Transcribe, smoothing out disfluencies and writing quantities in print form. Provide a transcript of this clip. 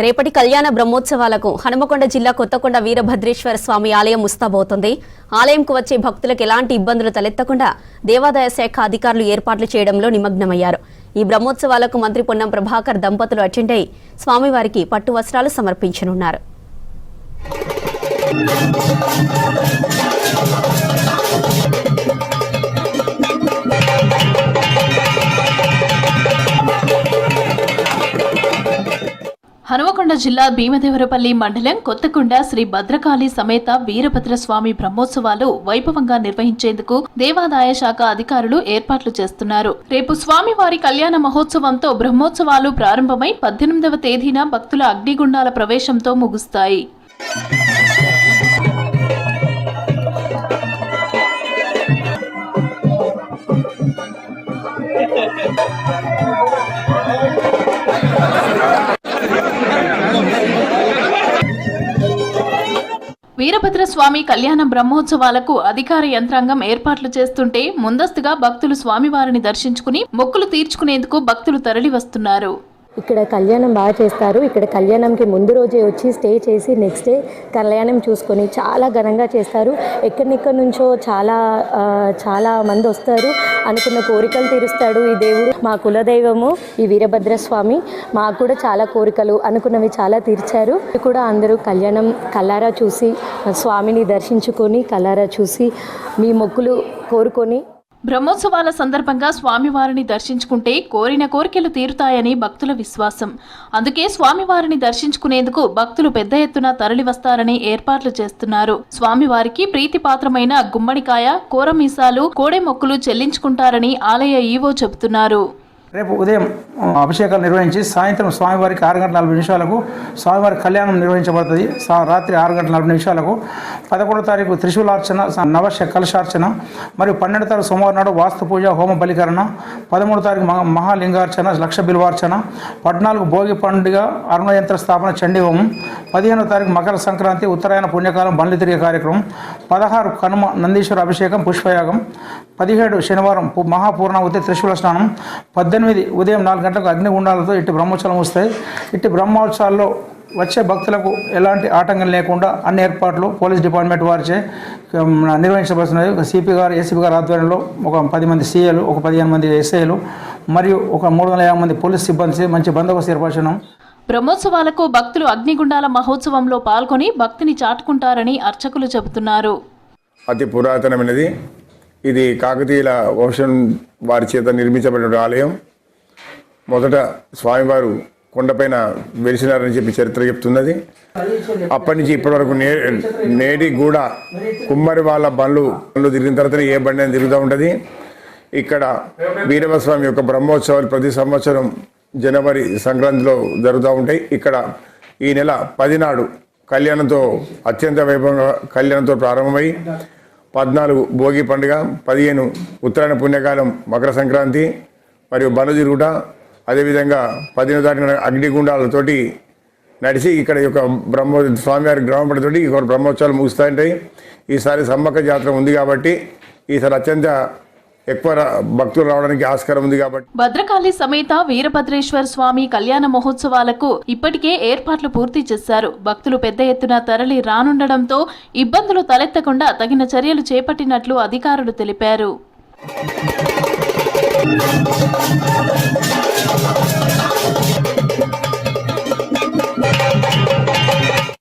రేపటి కళ్యాణ బ్రహ్మోత్సవాలకు హనుమకొండ జిల్లా కొత్తకొండ వీరభద్రేశ్వర స్వామి ఆలయం ముస్తాబవుతుంది. ఆలయంకు వచ్చే భక్తులకు ఎలాంటి ఇబ్బందులు తలెత్తకుండా దేవాదాయ శాఖ అధికారులు ఏర్పాట్లు చేయడంలో నిమగ్నమయ్యారు. ఈ బ్రహ్మోత్సవాలకు మంత్రి పొన్నం ప్రభాకర్ దంపతులు అటెండ్ అయి స్వామివారికి పట్టు వస్త్రాలు సమర్పించనున్నారు. హనుమకొండ జిల్లా భీమదేవరపల్లి మండలం కొత్తకొండ శ్రీ భద్రకాళి సమేత వీరభద్రస్వామి బ్రహ్మోత్సవాలు వైభవంగా నిర్వహించేందుకు దేవాదాయ శాఖ అధికారులు ఏర్పాట్లు చేస్తున్నారు. రేపు స్వామివారి కళ్యాణ మహోత్సవంతో బ్రహ్మోత్సవాలు ప్రారంభమై 18వ తేదీన భక్తుల అగ్నిగుండాల ప్రవేశంతో ముగుస్తాయి. వీరభద్రస్వామి కళ్యాణ బ్రహ్మోత్సవాలకు అధికార యంత్రాంగం ఏర్పాట్లు చేస్తుంటే ముందస్తుగా భక్తులు స్వామివారిని దర్శించుకుని మొక్కులు తీర్చుకునేందుకు భక్తులు తరలి వస్తున్నారు. ఇక్కడ కళ్యాణం బాగా చేస్తారు. ఇక్కడ కళ్యాణంకి ముందు రోజే వచ్చి స్టే చేసి నెక్స్ట్ డే కళ్యాణం చూసుకొని చాలా ఘనంగా చేస్తారు. ఎక్కడినిక్కడి నుంచో చాలా మంది వస్తారు. అనుకున్న కోరికలు తీరుస్తాడు ఈ దేవుడు. మా కులదైవము ఈ వీరభద్రస్వామి. మాకు కూడా చాలా కోరికలు అనుకున్నవి చాలా తీర్చారు. కూడా అందరూ కళ్యాణం కల్లారా చూసి స్వామిని దర్శించుకొని కల్లారా చూసి మీ మొక్కులు కోరుకొని బ్రహ్మోత్సవాల సందర్భంగా స్వామివారిని దర్శించుకుంటే కోరిన కోరికలు తీరుతాయని భక్తుల విశ్వాసం. అందుకే స్వామివారిని దర్శించుకునేందుకు భక్తులు పెద్ద ఎత్తున తరలి వస్తారని ఏర్పాట్లు చేస్తున్నారు. స్వామివారికి ప్రీతిపాత్రమైన గుమ్మడికాయ, కూరమీసాలు, కోడె మొక్కులు చెల్లించుకుంటారని ఆలయ ఈవో చెబుతున్నారు. రేపు ఉదయం అభిషేకాలు నిర్వహించి సాయంత్రం స్వామివారికి 6:40 స్వామివారి కళ్యాణం నిర్వహించబడుతుంది. రాత్రి 6:40 11వ తారీఖు త్రిశూలార్చన, నవశ కలశార్చన మరియు 12వ తారీఖు సోమవారం నాడు వాస్తు పూజ, హోమ బలికరణ, 13వ తారీఖు మహాలింగార్చన, లక్ష బిల్వార్చన, 14 భోగి పండుగ, అరుణయంత్ర స్థాపన, చండీ హోమం, 15వ తారీఖు మకర సంక్రాంతి, ఉత్తరాయణ పుణ్యకాలం, బండ్లు తిరిగే కార్యక్రమం, 16 కనుమ నందీశ్వర అభిషేకం, పుష్పయాగం, 17 శనివారం మహాపూర్ణావతి, త్రిశూల స్నానం, 18 ఉదయం 4 గంటలకు అగ్నిగుండాలతో ఇట్టి బ్రహ్మోత్సవాలు వస్తాయి. ఇట్టి బ్రహ్మోత్సవాల్లో వచ్చే భక్తులకు ఎలాంటి ఆటంకం లేకుండా అన్ని ఏర్పాట్లు పోలీస్ డిపార్ట్మెంట్ వారిచే నిర్వహించబడుతున్నది. సిపి గారు, ఏసీపీ గారు ఆధ్వర్యంలో ఒక 10 మంది సీఏలు, ఒక 15 మంది ఎస్ఐలు మరియు ఒక 350 మంది పోలీస్ సిబ్బంది మంచి బందోబస్తు ఏర్పరచడం. బ్రహ్మోత్సవాలకు భక్తులు అగ్నిగుండాల మహోత్సవంలో పాల్గొని భక్తిని చాటుకుంటారని అర్చకులు చెబుతున్నారు. అతి పురాతనమైనది ఇది. కాకతీయుల వంశం వారి చేత నిర్మించబడిన ఆలయం. మొదట స్వామివారు కొండపైన వెలిసినారని చెప్పి చరిత్ర చెప్తున్నది. అప్పటి నుంచి ఇప్పటి వరకు నేటి కూడా కుమ్మరి వాళ్ళ బండ్లు తిరిగిన తర్వాత ఏ బండి అని తిరుగుతూ ఉంటుంది. ఇక్కడ వీరభద్రస్వామి యొక్క బ్రహ్మోత్సవాలు ప్రతి సంవత్సరం జనవరి సంక్రాంతిలో జరుగుతూ ఉంటాయి. ఇక్కడ ఈ నెల 10 నాడు కళ్యాణంతో అత్యంత వైభవంగా కళ్యాణంతో ప్రారంభమై 14 భోగి పండుగ, 15 ఉత్తరాయణ పుణ్యకాలం, మకర సంక్రాంతి మరియు బండ్లు తిరుగుట, అదేవిధంగా 15వ తారీఖున అగ్నిగుండాలతోటి నడిచి ఇక్కడ యొక్క స్వామివారి గ్రామపడితోటి ఇక్కడ బ్రహ్మోత్సవాలు ముగుస్తాయంటాయి. ఈసారి సమ్మక్క జాతర ఉంది కాబట్టి ఈసారి అత్యంత ఎక్కువ భక్తులు రావడానికి ఆస్కారం ఉంది కాబట్టి భద్రకాళి సమేత వీరభద్రేశ్వర స్వామి కళ్యాణ మహోత్సవాలకు ఇప్పటికే ఏర్పాట్లు పూర్తి చేశారు. భక్తులు పెద్ద ఎత్తున తరలి రానుండడంతో ఇబ్బందులు తలెత్తకుండా తగిన చర్యలు చేపట్టినట్లు అధికారులు తెలిపారు.